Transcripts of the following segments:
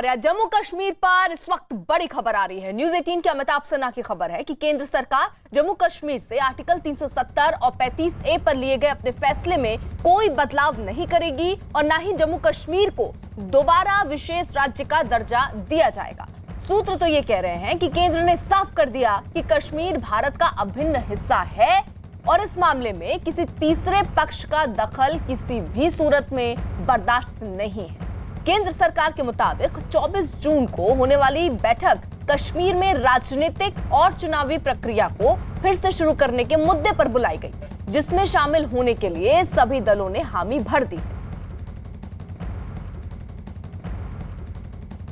नमस्कार यार। जम्मू कश्मीर पर इस वक्त बड़ी खबर आ रही है। न्यूज़ 18 के अमिताभ सिन्हा की खबर है कि केंद्र सरकार जम्मू कश्मीर से आर्टिकल 370 और 35A पर लिए गए अपने फैसले में कोई बदलाव नहीं करेगी और ना ही जम्मू कश्मीर को दोबारा विशेष राज्य का दर्जा दिया जाएगा। सूत्र तो ये कह रहे हैं कि केंद्र ने साफ कर दिया कि कश्मीर भारत का अभिन्न हिस्सा है और इस मामले में किसी तीसरे पक्ष का दखल किसी भी सूरत में बर्दाश्त नहीं है। केंद्र सरकार के मुताबिक 24 जून को होने वाली बैठक कश्मीर में राजनीतिक और चुनावी प्रक्रिया को फिर से शुरू करने के मुद्दे पर बुलाई गई, जिसमें शामिल होने के लिए सभी दलों ने हामी भर दी।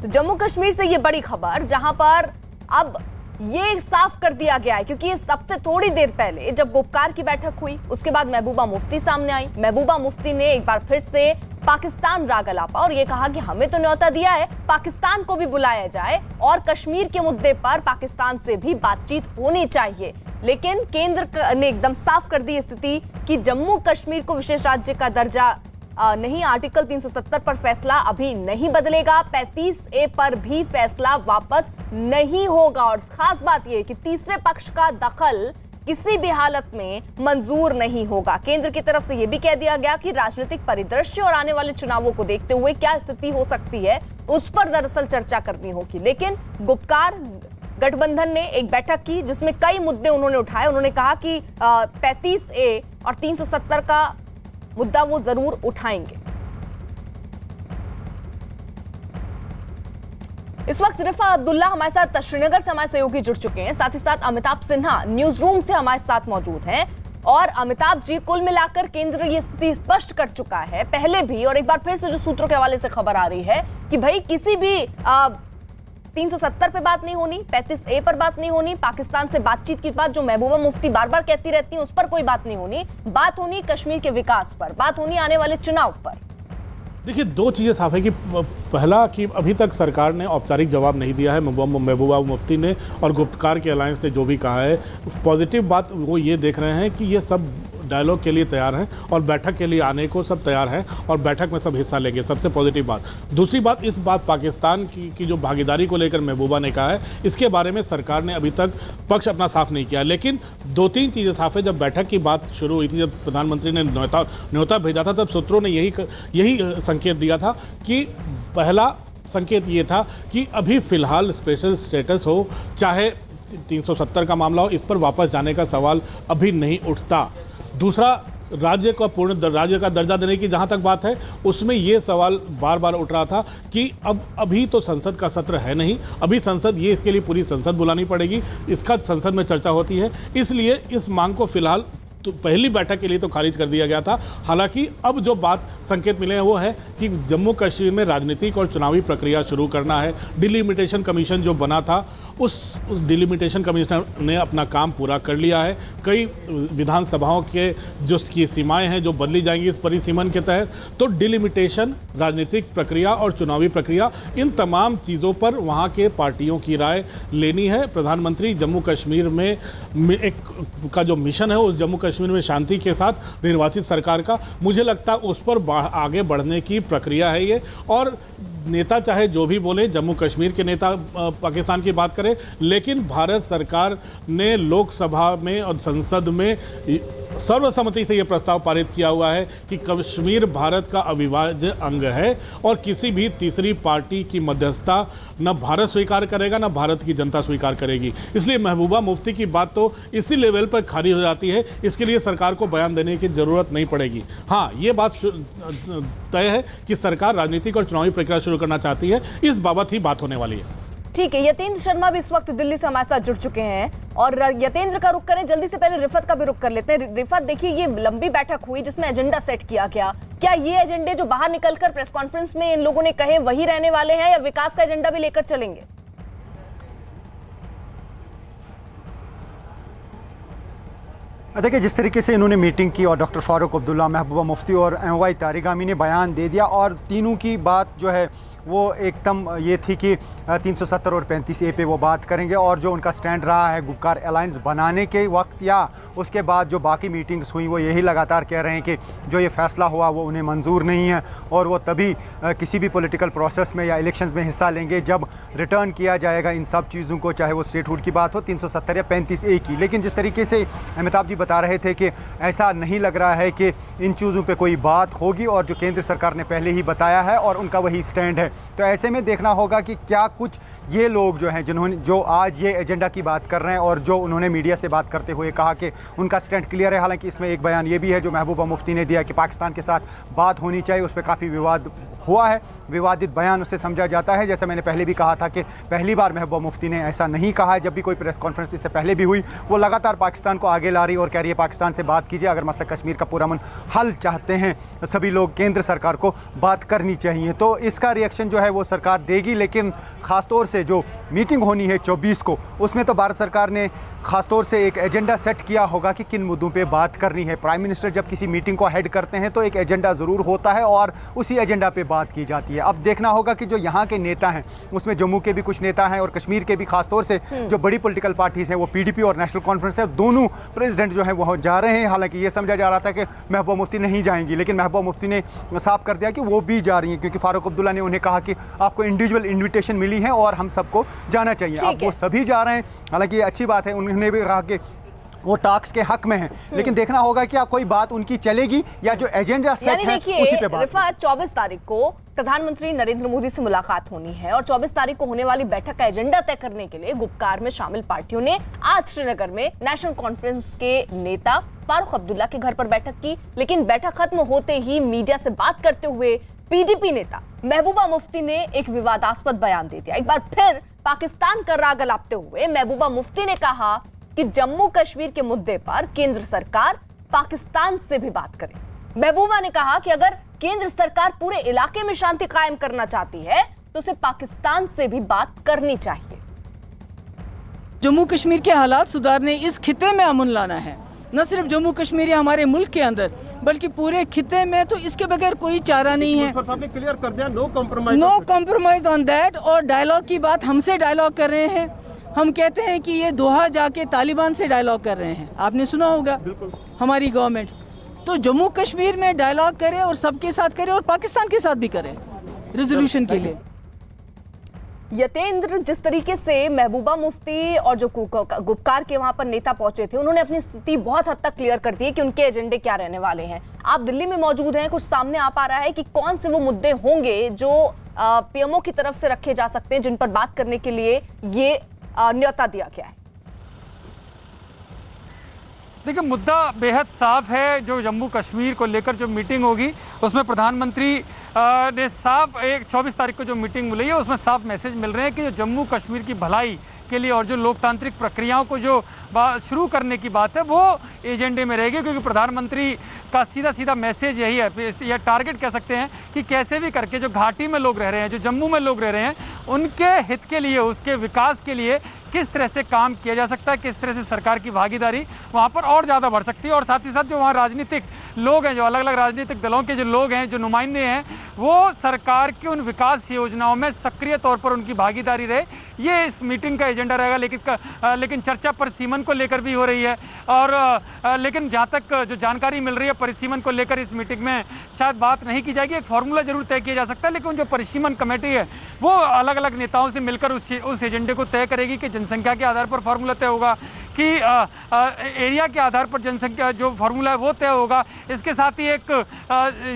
तो जम्मू कश्मीर से ये बड़ी खबर, जहां पर अब ये साफ कर दिया गया है, क्योंकि सबसे थोड़ी देर पहले जब गुपकार की बैठक हुई उसके बाद महबूबा मुफ्ती सामने आई। महबूबा मुफ्ती ने एक बार फिर से पाकिस्तान राग अलापा और ये कहा कि हमें तो न्योता दिया है, पाकिस्तान को भी बुलाया जाए और कश्मीर के मुद्दे पर पाकिस्तान से भी बातचीत होनी चाहिए। लेकिन केंद्र ने एकदम साफ कर दी स्थिति कि जम्मू कश्मीर को विशेष राज्य का दर्जा नहीं, आर्टिकल 370 पर फैसला अभी नहीं बदलेगा, 35A पर भी फैसला वापस नहीं होगा और खास बात यह कि तीसरे पक्ष का दखल किसी भी हालत में मंजूर नहीं होगा। केंद्र की तरफ से यह भी कह दिया गया कि राजनीतिक परिदृश्य और आने वाले चुनावों को देखते हुए क्या स्थिति हो सकती है उस पर दरअसल चर्चा करनी होगी। लेकिन गुपकार गठबंधन ने एक बैठक की जिसमें कई मुद्दे उन्होंने उठाए। उन्होंने कहा कि 35A और 370 का मुद्दा वो जरूर उठाएंगे। इस वक्त रिफा अब्दुल्ला हमारे साथ श्रीनगर से हमारे सहयोगी जुड़ चुके हैं, साथ ही साथ अमिताभ सिन्हा न्यूज रूम से हमारे साथ मौजूद हैं। और अमिताभ जी, कुल मिलाकर केंद्र ये स्थिति स्पष्ट कर चुका है पहले भी और एक बार फिर से जो सूत्रों के हवाले से खबर आ रही है कि भाई किसी भी 370 पे बात नहीं होनी, 35A पर बात नहीं होनी, पाकिस्तान से बातचीत की बात जो महबूबा मुफ्ती बार बार कहती रहती हैं उस पर कोई बात नहीं होनी, बात होनी कश्मीर के विकास पर, बात होनी आने वाले चुनाव पर। देखिए, दो चीज़ें साफ है कि पहला कि अभी तक सरकार ने औपचारिक जवाब नहीं दिया है महबूबा मुफ्ती ने और गुप्तकार के अलायंस ने जो भी कहा है। पॉजिटिव बात वो ये देख रहे हैं कि ये सब डायलॉग के लिए तैयार हैं और बैठक के लिए आने को सब तैयार हैं और बैठक में सब हिस्सा लेंगे, सबसे पॉजिटिव बात। दूसरी बात, इस बात पाकिस्तान की जो भागीदारी को लेकर महबूबा ने कहा है, इसके बारे में सरकार ने अभी तक पक्ष अपना साफ नहीं किया। लेकिन दो तीन चीज़ें साफ है। जब बैठक की बात शुरू हुई थी, जब प्रधानमंत्री ने न्योता भेजा था, तब सूत्रों ने यही संकेत दिया था कि पहला संकेत ये था कि अभी फिलहाल स्पेशल स्टेटस हो, चाहे 370 का मामला हो, इस पर वापस जाने का सवाल अभी नहीं उठता। दूसरा, राज्य का पूर्ण राज्य का दर्जा देने की जहां तक बात है, उसमें यह सवाल बार बार उठ रहा था कि अभी तो संसद का सत्र है नहीं, अभी संसद इसके लिए पूरी संसद बुलानी पड़ेगी, इसका संसद में चर्चा होती है, इसलिए इस मांग को फिलहाल तो पहली बैठक के लिए तो खारिज कर दिया गया था। हालांकि अब जो बात संकेत मिले हैं वो है कि जम्मू कश्मीर में राजनीतिक और चुनावी प्रक्रिया शुरू करना है। डिलिमिटेशन कमीशन जो बना था, उस डिलिमिटेशन कमीशन ने अपना काम पूरा कर लिया है। कई विधानसभाओं के जो की सीमाएं हैं जो बदली जाएंगी इस परिसीमन के तहत, तो डिलिमिटेशन, राजनीतिक प्रक्रिया और चुनावी प्रक्रिया, इन तमाम चीज़ों पर वहाँ के पार्टियों की राय लेनी है। प्रधानमंत्री जम्मू कश्मीर में एक का जो मिशन है उस जम्मू कश्मीर में शांति के साथ निर्वाचित सरकार का, मुझे लगता है उस पर आगे बढ़ने की प्रक्रिया है ये। और नेता चाहे जो भी बोले, जम्मू कश्मीर के नेता पाकिस्तान की बात करें, लेकिन भारत सरकार ने लोकसभा में और संसद में सर्वसम्मति से यह प्रस्ताव पारित किया हुआ है कि कश्मीर भारत का अविभाज्य अंग है और किसी भी तीसरी पार्टी की मध्यस्थता न भारत स्वीकार करेगा न भारत की जनता स्वीकार करेगी। इसलिए महबूबा मुफ्ती की बात तो इसी लेवल पर खारिज हो जाती है, इसके लिए सरकार को बयान देने की जरूरत नहीं पड़ेगी। हाँ, ये बात तय है कि सरकार राजनीतिक और चुनावी प्रक्रिया शुरू करना चाहती है, इस बाबत ही बात होने वाली है। ठीक है, यतेंद्र शर्मा भी इस वक्त दिल्ली से हमारे साथ जुड़ चुके हैं और यतेंद्र का रुख करें, जल्दी से पहले रिफत का भी रुख कर लेते हैं। रिफत, देखिए ये लंबी बैठक हुई जिसमें एजेंडा सेट किया गया, क्या ये एजेंडे जो बाहर निकलकर प्रेस कॉन्फ्रेंस में इन लोगों ने कहे वही रहने वाले हैं या विकास का एजेंडा भी लेकर चलेंगे? देखिए, जिस तरीके से इन्होंने मीटिंग की और डॉक्टर फारूक अब्दुल्ला, महबूबा मुफ्ती और MY तारिक आमी ने बयान दे दिया और तीनों की बात जो है वो एकदम ये थी कि 370 और 35A पे वो बात करेंगे और जो उनका स्टैंड रहा है गुपकार अलायंस बनाने के वक्त या उसके बाद जो बाकी मीटिंग्स हुई वो यही लगातार कह रहे हैं कि जो ये फ़ैसला हुआ वो उन्हें मंजूर नहीं है और वो तभी किसी भी पॉलिटिकल प्रोसेस में या इलेक्शंस में हिस्सा लेंगे जब रिटर्न किया जाएगा इन सब चीज़ों को, चाहे वो स्टेटहुड की बात हो 370 या 35A की। लेकिन जिस तरीके से अमिताभ जी बता रहे थे कि ऐसा नहीं लग रहा है कि इन चीज़ों पे कोई बात होगी और जो केंद्र सरकार ने पहले ही बताया है और उनका वही स्टैंड है, तो ऐसे में देखना होगा कि क्या कुछ ये लोग जो हैं जिन्होंने जो आज ये एजेंडा की बात कर रहे हैं और जो उन्होंने मीडिया से बात करते हुए कहा कि उनका स्टैंड क्लियर है। हालांकि इसमें एक बयान ये भी है जो महबूबा मुफ्ती ने दिया कि पाकिस्तान के साथ बात होनी चाहिए, उस पर काफ़ी विवाद हुआ है, विवादित बयान उससे समझा जाता है। जैसे मैंने पहले भी कहा था कि पहली बार महबूबा मुफ्ती ने ऐसा नहीं कहा है, जब भी कोई प्रेस कॉन्फ्रेंस इससे पहले भी हुई वो लगातार पाकिस्तान को आगे ला रही और कह रही है पाकिस्तान से बात कीजिए, अगर मसला कश्मीर का पुरअमन हल चाहते हैं सभी लोग केंद्र सरकार को बात करनी चाहिए। तो इसका रिएक्शन जो है वो सरकार देगी, लेकिन ख़ासतौर से जो मीटिंग होनी है 24 को, उसमें तो भारत सरकार ने ख़ासतौर से एक एजेंडा सेट किया होगा कि किन मुद्दों पे बात करनी है। प्राइम मिनिस्टर जब किसी मीटिंग को हेड करते हैं तो एक एजेंडा ज़रूर होता है और उसी एजेंडा पे बात की जाती है। अब देखना होगा कि जो यहाँ के नेता हैं उसमें जम्मू के भी कुछ नेता हैं और कश्मीर के भी, खासतौर से जो बड़ी पॉलिटिकल पार्टीज़ हैं वो PDP और नेशनल कॉन्फ्रेंस है, दोनों प्रेसिडेंट जो हैं वो जा रहे हैं। हालांकि ये समझा जा रहा था कि महबूबा मुफ्ती नहीं जाएंगी, लेकिन महबूबा मुफ्ती ने साफ कर दिया कि वो भी जा रही हैं, क्योंकि फारूक अब्दुल्ला ने उन्हें कहा कि आपको इंडिविजुअल इन्विटेशन मिली है और हम सबको जाना चाहिए। अब वो सभी जा रहे हैं, हालांकि ये अच्छी बात है। उन्होंने भी कहा कि वो टॉक्स के हक में हैं, लेकिन देखना होगा कि कोई बात उनकी चलेगी या जो एजेंडा सेट है उसी पे बात। रिफात, 24 तारीख को प्रधानमंत्री नरेंद्र मोदी से मुलाकात होनी है और 24 तारीख को होने वाली बैठक का एजेंडा तय करने के लिए गुपकार में शामिल पार्टियों ने आज श्रीनगर में नेशनल कॉन्फ्रेंस के नेता फारूक अब्दुल्ला के घर पर बैठक की। लेकिन बैठक खत्म होते ही मीडिया से बात करते हुए PDP नेता महबूबा मुफ्ती ने एक विवादास्पद बयान दे दिया। एक बार फिर पाकिस्तान का राग अलापते हुए महबूबा मुफ्ती ने कहा कि जम्मू कश्मीर के मुद्दे पर केंद्र सरकार पाकिस्तान से भी बात करे। महबूबा ने कहा कि अगर केंद्र सरकार पूरे इलाके में शांति कायम करना चाहती है तो उसे पाकिस्तान से भी बात करनी चाहिए। जम्मू कश्मीर के हालात सुधारने, इस खिते में अमन लाना है, न सिर्फ जम्मू कश्मीर या हमारे मुल्क के अंदर बल्कि पूरे खिते में। तो इसके बगैर कोई चारा नहीं है। क्लियर कर दिया, नो कॉम्प्रोमाइज ऑन दैट। और डायलॉग की बात, हमसे डायलॉग कर रहे हैं। हम कहते हैं कि ये दोहा जाके तालिबान से डायलॉग कर रहे हैं, आपने सुना होगा हमारी गवर्नमेंट। तो जम्मू कश्मीर में डायलॉग करे और सबके साथ करे और पाकिस्तान के साथ भी करे रेजोल्यूशन के लिए। यतेंद्र, जिस तरीके से महबूबा मुफ्ती और जो गुपकार के वहां पर नेता पहुंचे थे उन्होंने अपनी स्थिति बहुत हद तक क्लियर कर दी है कि उनके एजेंडे क्या रहने वाले हैं। आप दिल्ली में मौजूद हैं, कुछ सामने आ पा रहा है कि कौन से वो मुद्दे होंगे जो PMO की तरफ से रखे जा सकते हैं, जिन पर बात करने के लिए ये न्योता दिया गया है? देखिए, मुद्दा बेहद साफ है। जो जम्मू कश्मीर को लेकर जो मीटिंग होगी उसमें प्रधानमंत्री ने साफ 24 तारीख को जो मीटिंग मिली है उसमें साफ मैसेज मिल रहे हैं कि जो जम्मू कश्मीर की भलाई के लिए और जो लोकतांत्रिक प्रक्रियाओं को जो शुरू करने की बात है वो एजेंडे में रहेगी, क्योंकि प्रधानमंत्री का सीधा मैसेज यही है, या टारगेट कह सकते हैं कि कैसे भी करके जो घाटी में लोग रह रहे हैं, जो जम्मू में लोग रह रहे हैं, उनके हित के लिए, उसके विकास के लिए किस तरह से काम किया जा सकता है, किस तरह से सरकार की भागीदारी वहाँ पर और ज़्यादा बढ़ सकती है। और साथ ही साथ जो वहाँ राजनीतिक लोग हैं, जो अलग अलग राजनीतिक दलों के जो लोग हैं, जो नुमाइंदे हैं, वो सरकार की उन विकास योजनाओं में सक्रिय तौर पर उनकी भागीदारी रहे, ये इस मीटिंग का एजेंडा रहेगा। लेकिन चर्चा परिसीमन को लेकर भी हो रही है और लेकिन जहाँ तक जो जानकारी मिल रही है परिसीमन को लेकर इस मीटिंग में शायद बात नहीं की जाएगी। एक फॉर्मूला जरूर तय किया जा सकता है, लेकिन जो परिसीमन कमेटी है वो अलग अलग नेताओं से मिलकर उस एजेंडे को तय करेगी कि जनसंख्या के आधार पर फॉर्मूला तय होगा कि एरिया के आधार पर जनसंख्या जो फॉर्मूला है वो तय होगा। इसके साथ ही एक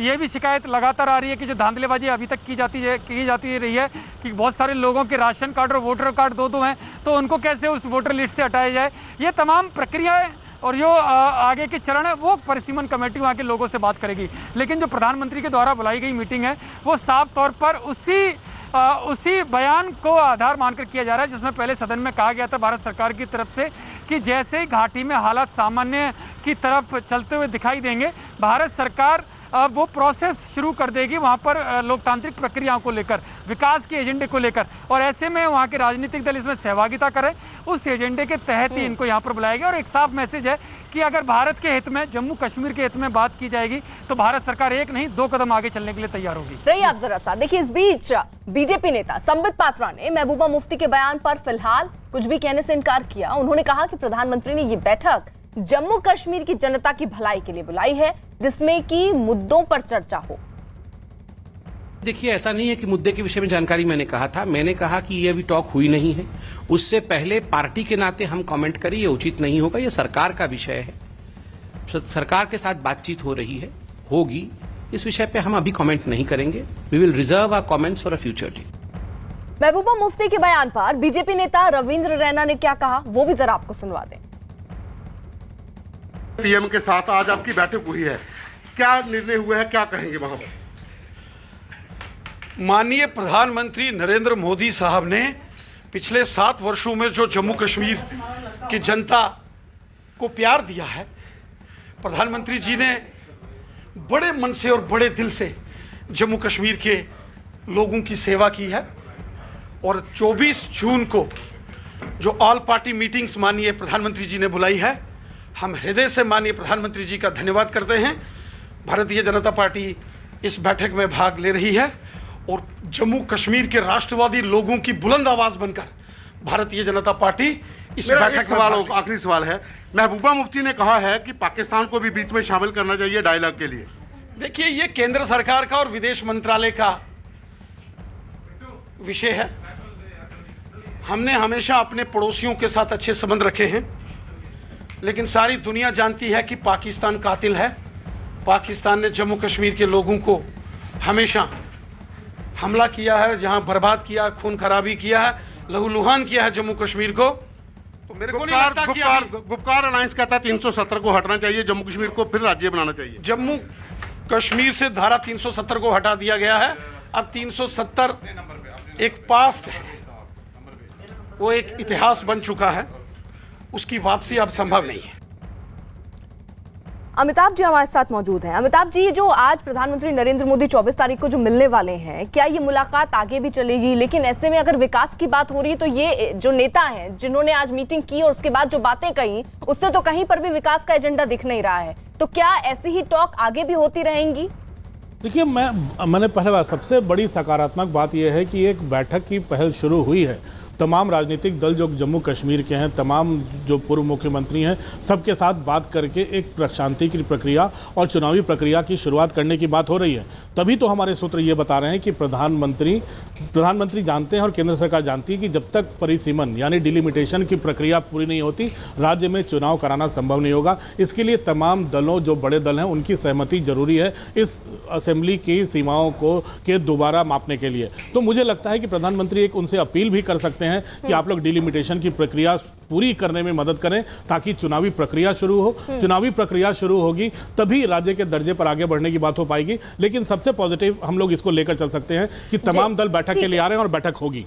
ये भी शिकायत लगातार आ रही है कि जो धांधलेबाजी अभी तक की जाती रही है कि बहुत सारे लोगों के राशन कार्ड और वोटर कार्ड दो हैं, तो उनको कैसे उस वोटर लिस्ट से हटाया जाए। ये तमाम प्रक्रियाएं और जो आगे के चरण है वो परिसीमन कमेटी वहाँ के लोगों से बात करेगी। लेकिन जो प्रधानमंत्री के द्वारा बुलाई गई मीटिंग है वो साफ तौर पर उसी बयान को आधार मानकर किया जा रहा है जिसमें पहले सदन में कहा गया था भारत सरकार की तरफ से कि जैसे ही घाटी में हालात सामान्य की तरफ चलते हुए दिखाई देंगे, भारत सरकार वो प्रोसेस शुरू कर देगी वहाँ पर लोकतांत्रिक प्रक्रियाओं को लेकर, विकास के एजेंडे को लेकर। और ऐसे में वहाँ के राजनीतिक दल इसमें सहभागिता करें उस एजेंडे के तहत ही इनको यहाँ पर बुलाया गया। और एक साफ मैसेज है कि अगर भारत के हित में, जम्मू कश्मीर के हित में बात की जाएगी तो भारत सरकार एक नहीं 2 कदम आगे चलने के लिए तैयार होगी। रही आप जरा सा देखिए, इस बीच बीजेपी नेता संबित पात्रा ने महबूबा मुफ्ती के बयान पर फिलहाल कुछ भी कहने से इनकार किया। उन्होंने कहा कि प्रधानमंत्री ने ये बैठक जम्मू कश्मीर की जनता की भलाई के लिए बुलाई है, जिसमें कि मुद्दों पर चर्चा हो। देखिए, ऐसा नहीं है कि मुद्दे के विषय में जानकारी मैंने कहा था। मैंने कहा कि ये अभी टॉक हुई नहीं है। उससे पहले पार्टी के नाते हम कमेंट करें, ये उचित नहीं होगा। ये सरकार का विषय है, सरकार के साथ बातचीत हो रही है, होगी। इस विषय पे हम अभी कमेंट नहीं करेंगे। We will reserve our comments for a future day. Mehbooba Mufti के बयान पर बीजेपी नेता रविंद्र रैना ने क्या कहा, वो भी जरा आपको सुनवा दें। पीएम के साथ आज आपकी बैठक हुई है, क्या निर्णय हुआ है, क्या कहेंगे वहां पर? माननीय प्रधानमंत्री नरेंद्र मोदी साहब ने पिछले 7 वर्षों में जो जम्मू कश्मीर की जनता को प्यार दिया है, प्रधानमंत्री जी ने बड़े मन से और बड़े दिल से जम्मू कश्मीर के लोगों की सेवा की है। और 24 जून को जो ऑल पार्टी मीटिंग्स माननीय प्रधानमंत्री जी ने बुलाई है, हम हृदय से माननीय प्रधानमंत्री जी का धन्यवाद करते हैं। भारतीय जनता पार्टी इस बैठक में भाग ले रही है और जम्मू कश्मीर के राष्ट्रवादी लोगों की बुलंद आवाज बनकर भारतीय जनता पार्टी इस बैठक में। आखिरी सवाल है, महबूबा मुफ्ती ने कहा है कि पाकिस्तान को भी बीच में शामिल करना चाहिए डायलॉग के लिए। देखिए, ये केंद्र सरकार का और विदेश मंत्रालय का विषय है। हमने हमेशा अपने पड़ोसियों के साथ अच्छे संबंध रखे हैं, लेकिन सारी दुनिया जानती है कि पाकिस्तान कातिल है। पाकिस्तान ने जम्मू कश्मीर के लोगों को हमेशा हमला किया है, जहां बर्बाद किया, खून खराबी किया है, लहूलुहान किया है जम्मू कश्मीर को। तो मेरे को नहीं लगता कि गुपकार अलायंस कहता है 370 को हटना चाहिए, जम्मू कश्मीर को फिर राज्य बनाना चाहिए। जम्मू कश्मीर से धारा 370 को हटा दिया गया है। अब 370 एक पास्ट है, वो एक इतिहास बन चुका है, उसकी वापसी अब संभव नहीं है। अमिताभ जी हमारे साथ मौजूद हैं। अमिताभ जी, जो आज प्रधानमंत्री नरेंद्र मोदी 24 तारीख को जो मिलने वाले हैं, क्या ये मुलाकात आगे भी चलेगी? लेकिन ऐसे में अगर विकास की बात हो रही है तो ये जो नेता हैं जिन्होंने आज मीटिंग की और उसके बाद जो बातें कही, उससे तो कहीं पर भी विकास का एजेंडा दिख नहीं रहा है। तो क्या ऐसी ही टॉक आगे भी होती रहेंगी? देखिए, मैंने पहले बात, सबसे बड़ी सकारात्मक बात यह है कि एक बैठक की पहल शुरू हुई है। तमाम राजनीतिक दल जो जम्मू कश्मीर के हैं, तमाम जो पूर्व मुख्यमंत्री हैं, सबके साथ बात करके एक शांति की प्रक्रिया और चुनावी प्रक्रिया की शुरुआत करने की बात हो रही है। तभी तो हमारे सूत्र ये बता रहे हैं कि प्रधानमंत्री जानते हैं और केंद्र सरकार जानती है कि जब तक परिसीमन यानी डिलिमिटेशन की प्रक्रिया पूरी नहीं होती, राज्य में चुनाव कराना संभव नहीं होगा। इसके लिए तमाम दलों, जो बड़े दल हैं, उनकी सहमति जरूरी है इस असेंबली की सीमाओं के दोबारा मापने के लिए। तो मुझे लगता है कि प्रधानमंत्री एक उनसे अपील भी कर सकते हैं कि आप लोग डिलिमिटेशन की प्रक्रिया पूरी करने में मदद करें, ताकि चुनावी प्रक्रिया शुरू हो। चुनावी प्रक्रिया शुरू होगी तभी राज्य के दर्जे पर आगे बढ़ने की बात हो पाएगी। लेकिन सबसे पॉजिटिव हम लोग इसको लेकर चल सकते हैं कि तमाम दल बैठक के लिए आ रहे हैं और बैठक होगी।